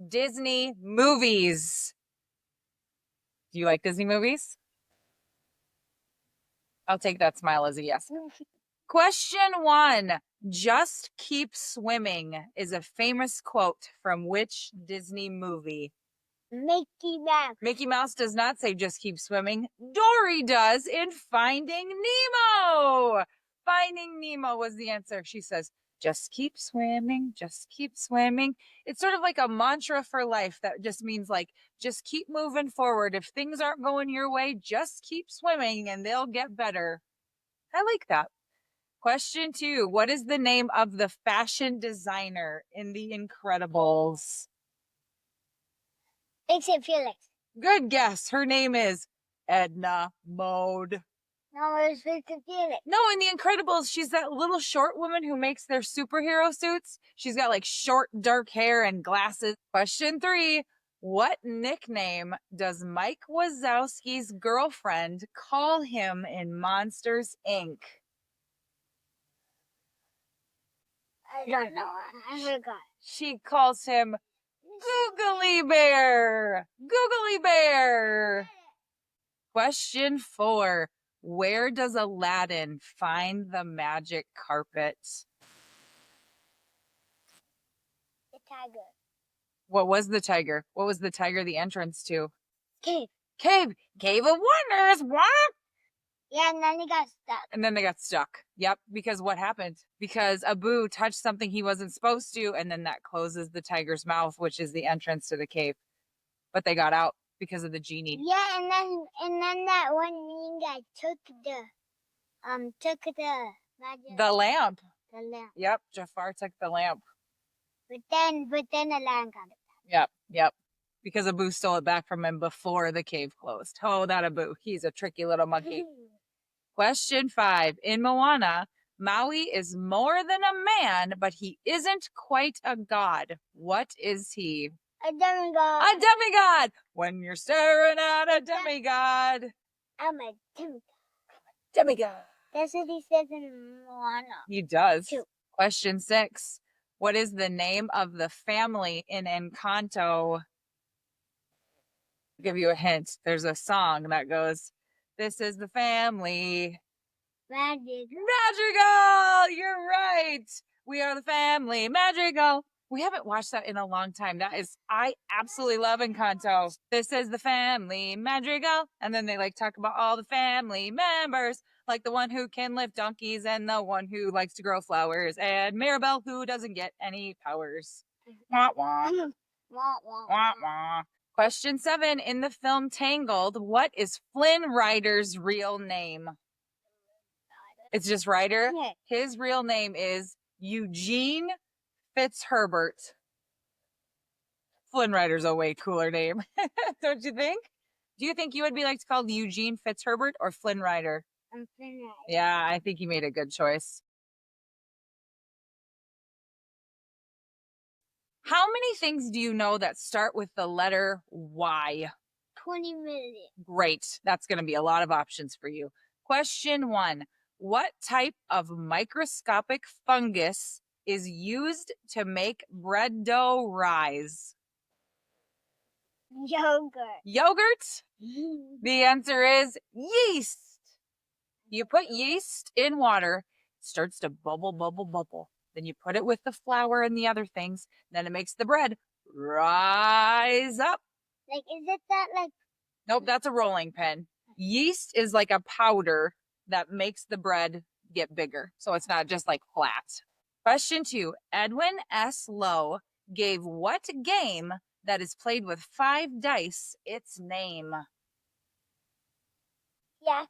Disney movies. Do you like Disney movies? I'll take that smile as a yes. Question 1. Just keep swimming is a famous quote from which Disney movie? Mickey Mouse. Mickey Mouse does not say just keep swimming. Dory does in Finding Nemo. Finding Nemo was the answer. She says, just keep swimming, just keep swimming. It's sort of like a mantra for life that just means like, just keep moving forward. If things aren't going your way, just keep swimming and they'll get better. I like that. Question 2. What is the name of the fashion designer in The Incredibles? Except Felix. Good guess. Her name is Edna Mode. No, it's Except Felix. No, in The Incredibles, she's that little short woman who makes their superhero suits. She's got like short, dark hair and glasses. Question 3. What nickname does Mike Wazowski's girlfriend call him in Monsters, Inc.? I don't know. I forgot. She calls him Googly Bear. Googly Bear. Question 4. Where does Aladdin find the magic carpet? The tiger. What was the tiger? What was the tiger the entrance to? Cave. Cave. Cave of Wonders. What? Yeah, and then he got stuck. And then they got stuck. Yep. Because what happened? Because Abu touched something he wasn't supposed to, and then that closes the tiger's mouth, which is the entrance to the cave. But they got out because of the genie. Yeah, and then that one mean guy took the magic. The lamp. The lamp. Yep. Jafar took the lamp. But then Alan got it. Yep. Because Abu stole it back from him before the cave closed. Oh, that Abu. He's a tricky little monkey. Question 5. In Moana, Maui is more than a man, but he isn't quite a god. What is he? A demigod. A demigod! When you're staring at a demigod. I'm a demigod. Demigod. That's what he says in Moana. He does. 2. Question 6. What is the name of the family in Encanto? I'll give you a hint. There's a song that goes, this is the family. Magic. Madrigal! You're right. We are the family. Madrigal. We haven't watched that in a long time. I absolutely love Encanto. This is the family. Madrigal. And then they like talk about all the family members, like the one who can lift donkeys and the one who likes to grow flowers and Mirabelle who doesn't get any powers. Wah, wah. Wah, wah. Wah, wah. Question 7. In the film Tangled, what is Flynn Rider's real name? It's just Rider? Okay. His real name is Eugene Fitzherbert. Flynn Rider's a way cooler name. Don't you think? Do you think you would be like to call Eugene Fitzherbert or Flynn Rider? I'm Flynn Rider. Yeah, I think you made a good choice. How many things do you know that start with the letter Y? 20 million. Great. That's going to be a lot of options for you. Question 1. What type of microscopic fungus is used to make bread dough rise? Yogurt. Yogurt? The answer is yeast. You put yeast in water, it starts to bubble, bubble, bubble. Then you put it with the flour and the other things. Then it makes the bread rise up. Like, is it that like? Nope, that's a rolling pin. Yeast is like a powder that makes the bread get bigger. So it's not just like flat. Question 2. Edwin S. Lowe gave what game that is played with 5 dice its name? Yak.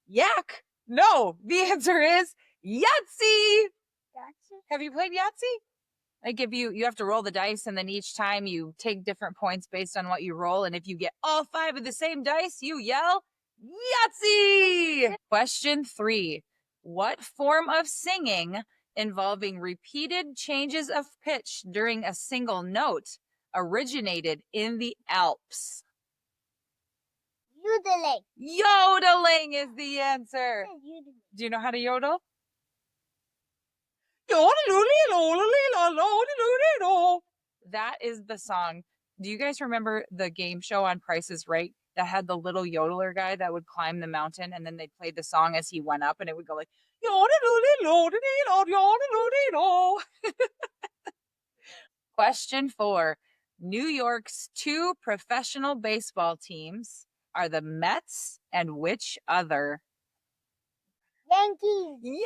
Yak? No, the answer is Yahtzee. Yahtzee? Have you played Yahtzee? I give you have to roll the dice, and then each time you take different points based on what you roll. And if you get all 5 of the same dice, you yell Yahtzee. Question 3. What form of singing involving repeated changes of pitch during a single note originated in the Alps? Yodeling. Yodeling is the answer. Do you know how to yodel? That is the song. Do you guys remember the game show on Price is Right that had the little yodeler guy that would climb the mountain and then they'd play the song as he went up and it would go like, Question 4. New York's 2 professional baseball teams are the Mets and which other? Yankees.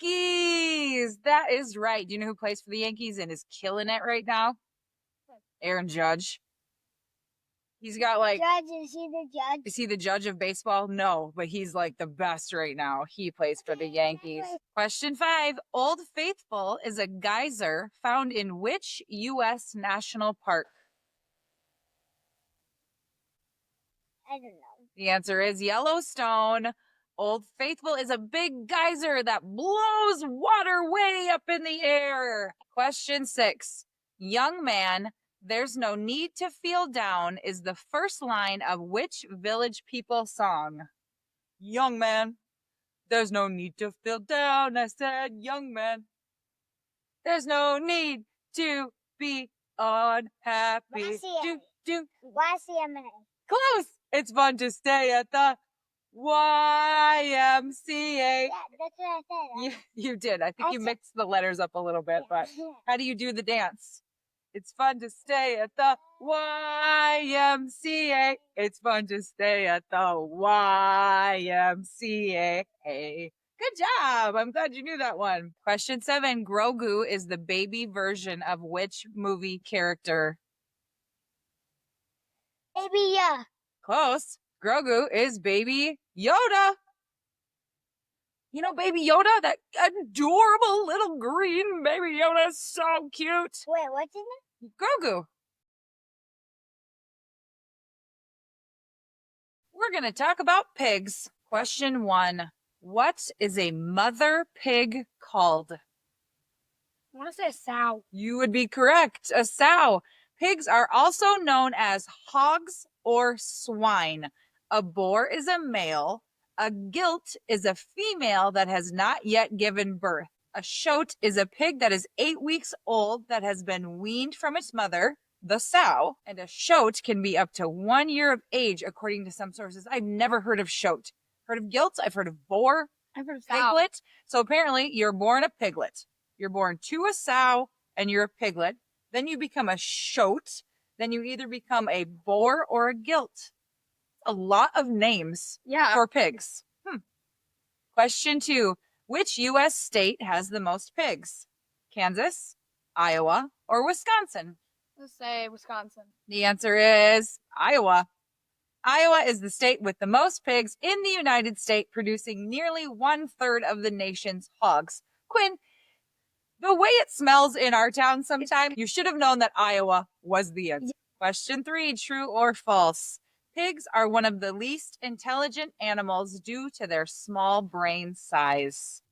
Yankees! That is right. Do you know who plays for the Yankees and is killing it right now? Aaron Judge. He's got like... Judge, is he the judge? Is he the judge of baseball? No, but he's like the best right now. He plays for the Yankees. Question 5. Old Faithful is a geyser found in which U.S. national park? I don't know. The answer is Yellowstone. Old Faithful is a big geyser that blows water way up in the air. Question 6. Young man, there's no need to feel down is the first line of which Village People song? Young man, there's no need to feel down. I said, young man, there's no need to be unhappy. YCMA. Close. It's fun to stay at the YMCA. Yeah, that's what I said. You did. I think you mixed the letters up a little bit, but how do you do the dance? It's fun to stay at the YMCA. It's fun to stay at the YMCA. Good job. I'm glad you knew that one. Question 7. Grogu is the baby version of which movie character? Baby Yoda. Close. Grogu is Baby Yoda. You know Baby Yoda? That adorable little green Baby Yoda is so cute. Wait, what's his name? Grogu. We're going to talk about pigs. Question 1. What is a mother pig called? I want to say a sow. You would be correct. A sow. Pigs are also known as hogs or swine. A boar is a male. A gilt is a female that has not yet given birth. A shote is a pig that is 8 weeks old that has been weaned from its mother, the sow. And a shote can be up to 1 year of age, according to some sources. I've never heard of shote. Heard of gilt? I've heard of boar. I've heard of piglet. So apparently you're born a piglet. You're born to a sow and you're a piglet. Then you become a shote. Then you either become a boar or a gilt. A lot of names for pigs. Question 2. Which U.S. state has the most pigs? Kansas, Iowa, or Wisconsin? Let's say Wisconsin. The answer is Iowa. Iowa is the state with the most pigs in the United States, producing nearly 1/3 of the nation's hogs. Quinn, the way it smells in our town sometimes, you should have known that Iowa was the answer. Question 3, true or false? Pigs are one of the least intelligent animals due to their small brain size.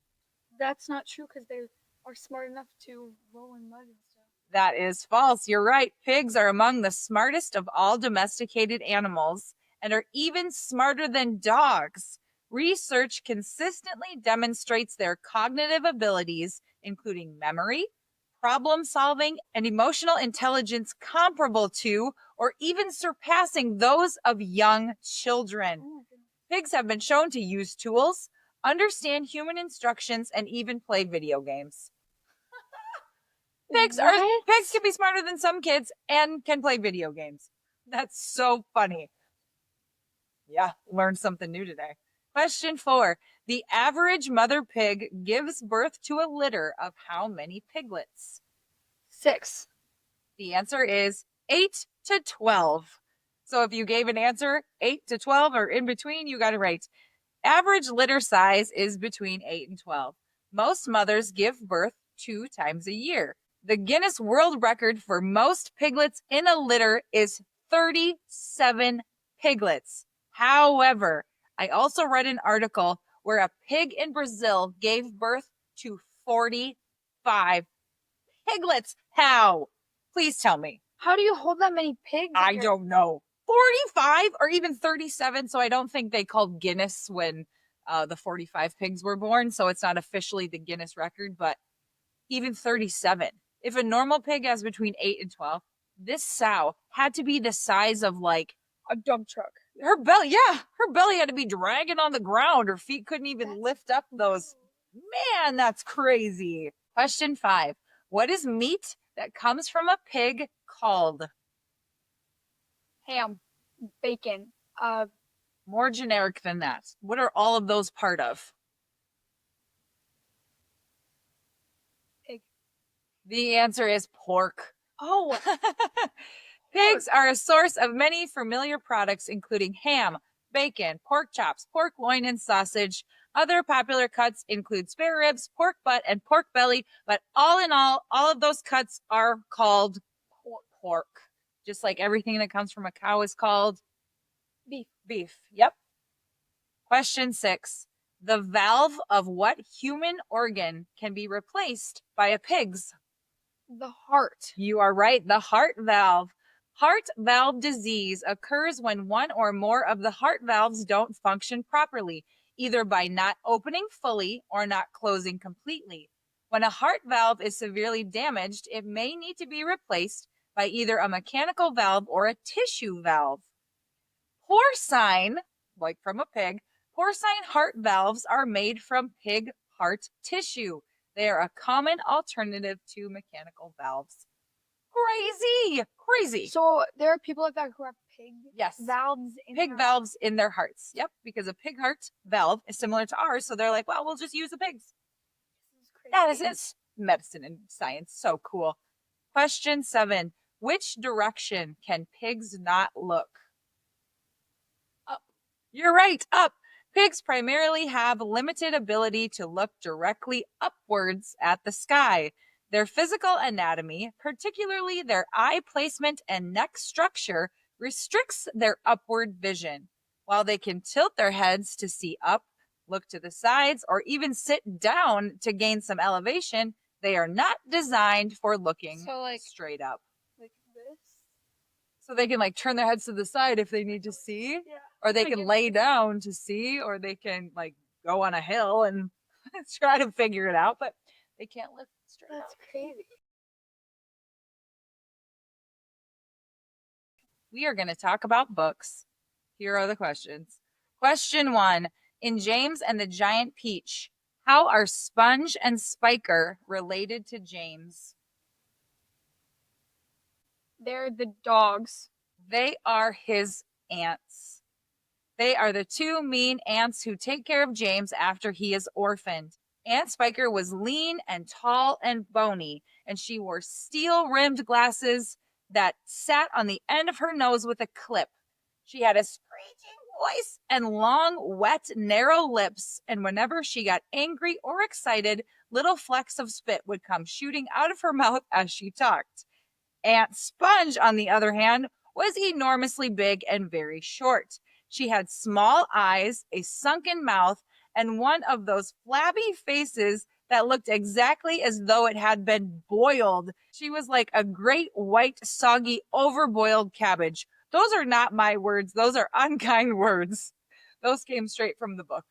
That's not true because they are smart enough to roll in mud and stuff. That is false. You're right. Pigs are among the smartest of all domesticated animals and are even smarter than dogs. Research consistently demonstrates their cognitive abilities, including memory, problem solving, and emotional intelligence comparable to or even surpassing those of young children. Pigs have been shown to use tools, understand human instructions, and even play video games. Pigs can be smarter than some kids and can play video games. That's so funny. Yeah, learned something new today. Question 4. The average mother pig gives birth to a litter of how many piglets? 6. The answer is 8 to 12. So if you gave an answer 8 to 12 or in between, you got it right. Average litter size is between 8 and 12. Most mothers give birth 2 times a year. The Guinness World Record for most piglets in a litter is 37 piglets. However, I also read an article where a pig in Brazil gave birth to 45 piglets. How? Please tell me. How do you hold that many pigs? I don't know. 45 or even 37. So I don't think they called Guinness when the 45 pigs were born. So it's not officially the Guinness record, but even 37. If a normal pig has between 8 and 12, this sow had to be the size of like A dump truck. her belly. Yeah, her belly had to be dragging on the ground. Her feet couldn't even That's lift up those. Man, that's crazy. Question 5. What is meat that comes from a pig called? Ham, bacon, More generic than that. What are all of those part of? pig. The answer is pork. Oh, Pigs are a source of many familiar products, including ham, bacon, pork chops, pork loin, and sausage. Other popular cuts include spare ribs, pork butt, and pork belly, but all in all of those cuts are called pork. Just like everything that comes from a cow is called beef. beef. Yep. Question 6. The valve of what human organ can be replaced by a pig's? The heart. You are right. The heart valve. Heart valve disease occurs when one or more of the heart valves don't function properly, either by not opening fully or not closing completely. When a heart valve is severely damaged, it may need to be replaced by either a mechanical valve or a tissue valve. Porcine, like from a pig, porcine heart valves are made from pig heart tissue. They are a common alternative to mechanical valves. Crazy. So there are people like that who have pig Yes. valves in Pig their valves in their hearts. Yep, because a pig heart valve is similar to ours. So they're like, well, we'll just use the pigs. That is it. Medicine and science. So cool. Question 7. Which direction can pigs not look? Up. You're right, up. Pigs primarily have limited ability to look directly upwards at the sky. Their physical anatomy, particularly their eye placement and neck structure, restricts their upward vision. While they can tilt their heads to see up, look to the sides, or even sit down to gain some elevation, they are not designed for looking straight up. Like this. So they can like turn their heads to the side if they need to see. Yeah. Or they can lay down to see, or they can like go on a hill and try to figure it out, but they can't lift straight up. That's crazy. We are going to talk about books. Here are the questions. Question 1. In James and the Giant Peach, how are Sponge and Spiker related to James? They're the dogs. They are his aunts. They are the two mean aunts who take care of James after he is orphaned. Aunt Spiker was lean and tall and bony, and she wore steel-rimmed glasses that sat on the end of her nose with a clip. She had a screeching voice and long, wet, narrow lips, and whenever she got angry or excited, little flecks of spit would come shooting out of her mouth as she talked. Aunt Sponge, on the other hand, was enormously big and very short. She had small eyes, a sunken mouth, and one of those flabby faces that looked exactly as though it had been boiled. She was like a great white, soggy, overboiled cabbage. Those are not my words. Those are unkind words. Those came straight from the book.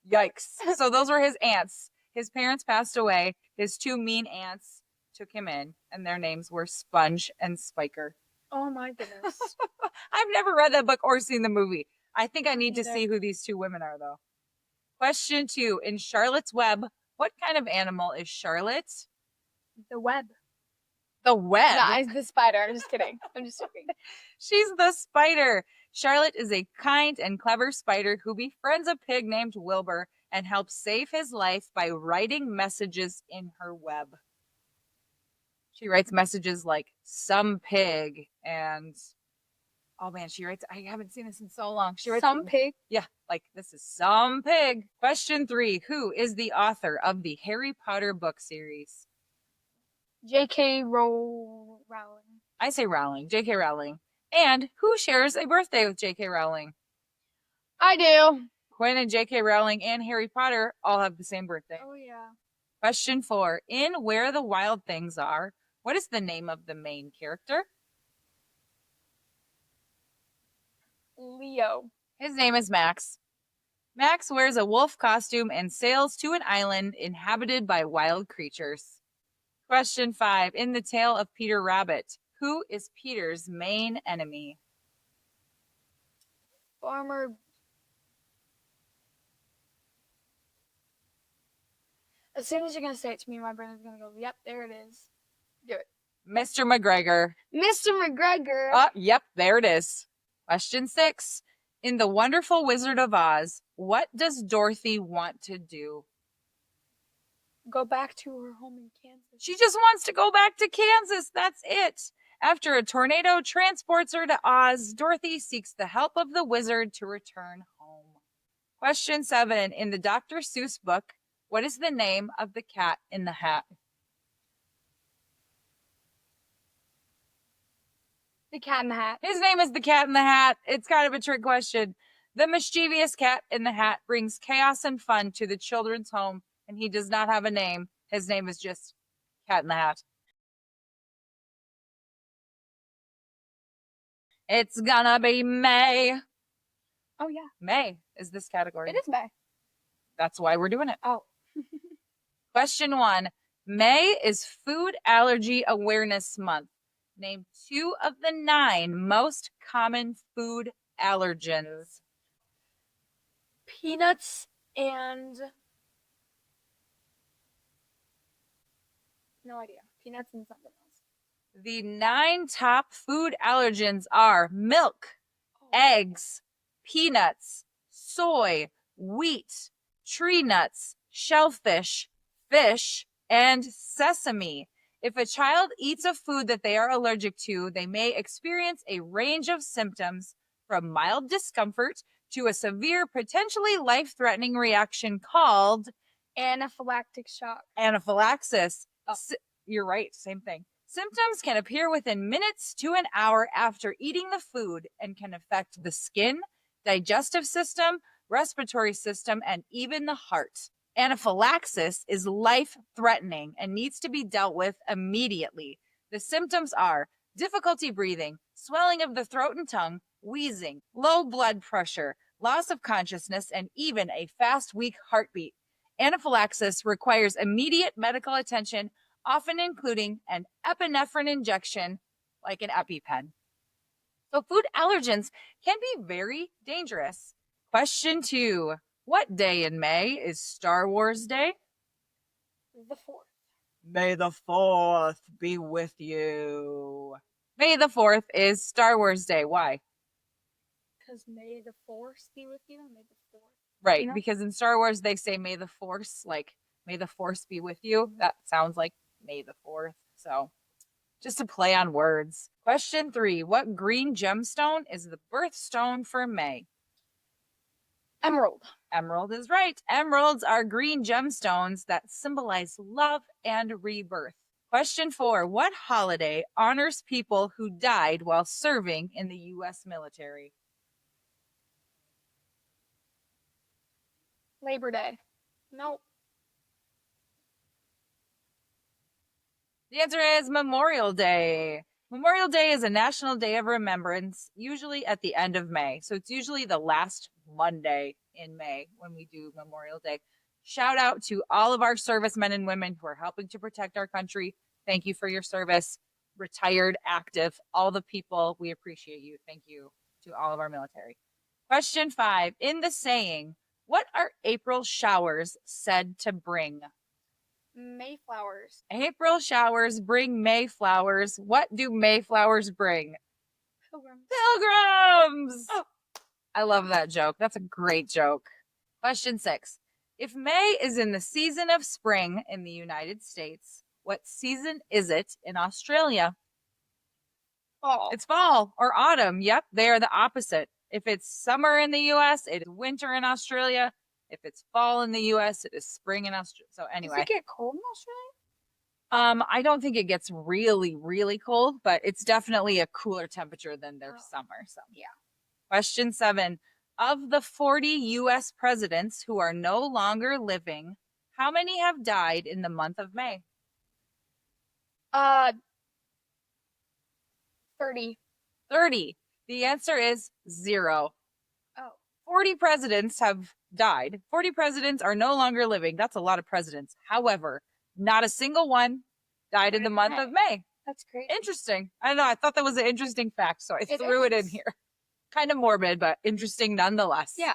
Yikes. So those were his aunts. His parents passed away. His two mean aunts took him in, and their names were Sponge and Spiker. Oh my goodness. I've never read that book or seen the movie. I think I need to Neither. see who these two women are, though. Question 2. In Charlotte's Web, what kind of animal is Charlotte? The web. The web. No, it's the spider. I'm just kidding. I'm just joking. She's the spider. Charlotte is a kind and clever spider who befriends a pig named Wilbur and helps save his life by writing messages in her web. She writes messages like some pig and oh man, she writes, I haven't seen this in so long. She writes Some pig. Yeah, like this is some pig. Question 3. Who is the author of the Harry Potter book series? J.K. Rowling. I say Rowling, J.K. Rowling. And who shares a birthday with J.K. Rowling? I do. Quinn and J.K. Rowling and Harry Potter all have the same birthday. Oh yeah. Question 4. In Where the Wild Things Are, what is the name of the main character? Leo. His name is Max. Max wears a wolf costume and sails to an island inhabited by wild creatures. Question 5. In the tale of Peter Rabbit, who is Peter's main enemy? Farmer. As soon as you're gonna say it to me, my brain is gonna go, "Yep, there it is." Do it. Mr. McGregor. Mr. McGregor. Yep, there it is. Question 6. In The Wonderful Wizard of Oz, what does Dorothy want to do? Go back to her home in Kansas. She just wants to go back to Kansas. That's it. After a tornado transports her to Oz, Dorothy seeks the help of the wizard to return home. Question 7. In the Dr. Seuss book, what is the name of the cat in the hat? The Cat in the Hat. His name is the Cat in the Hat. It's kind of a trick question. The mischievous cat in the hat brings chaos and fun to the children's home, and he does not have a name. His name is just Cat in the Hat. It's gonna be May. Oh, yeah. May is this category. It is May. That's why we're doing it. Oh. Question 1. May is Food Allergy Awareness Month. Name 2 of the 9 most common food allergens. Peanuts and... No idea. Peanuts and something else. The 9 top food allergens are milk, eggs, peanuts, soy, wheat, tree nuts, shellfish, fish, and sesame. If a child eats a food that they are allergic to, they may experience a range of symptoms from mild discomfort to a severe, potentially life-threatening reaction called anaphylactic shock. Anaphylaxis. Oh. You're right, same thing. Symptoms can appear within minutes to an hour after eating the food and can affect the skin, digestive system, respiratory system, and even the heart. Anaphylaxis is life-threatening and needs to be dealt with immediately. The symptoms are difficulty breathing, swelling of the throat and tongue, wheezing, low blood pressure, loss of consciousness, and even a fast, weak heartbeat. Anaphylaxis requires immediate medical attention, often including an epinephrine injection, like an EpiPen. So food allergens can be very dangerous. Question 2. What day in May is Star Wars Day? The 4th. May the 4th be with you. May the 4th is Star Wars Day. Why? Because may the Force be with you. May the 4th. Right, You know? because in Star Wars they say may the Force, like, may the Force be with you. That sounds like May the 4th. So, just a play on words. Question 3. What green gemstone is the birthstone for May? Emerald. Emerald is right. Emeralds are green gemstones that symbolize love and rebirth. Question 4. What holiday honors people who died while serving in the U.S. military? Labor Day. Nope. The answer is Memorial Day. Memorial Day is a national day of remembrance, usually at the end of May. So it's usually the last Monday in May when we do Memorial Day. Shout out to all of our servicemen and women who are helping to protect our country. Thank you for your service. Retired, active, all the people, we appreciate you. Thank you to all of our military. Question 5. In the saying, what are April showers said to bring? Mayflowers. April showers bring Mayflowers. What do Mayflowers bring? Pilgrims. Pilgrims! Oh. I love that joke. That's a great joke. Question 6. If May is in the season of spring in the United States, what season is it in Australia? Fall. It's fall or autumn. Yep, they are the opposite. If it's summer in the US, it is winter in Australia. If it's fall in the US, it is spring in Australia. So anyway. Does it get cold in Australia? I don't think it gets really, really cold, but it's definitely a cooler temperature than their summer. So yeah. Question 7. Of the 40 US presidents who are no longer living, how many have died in the month of May? 30. 30. The answer is 0. Oh. 40 presidents have died. 40 presidents are no longer living. That's a lot of presidents. However, not a single one Died in the month of May. That's great. Interesting. I don't know. I thought that was an interesting fact, so I threw it in is. here. Kind of morbid, but interesting nonetheless. Yeah.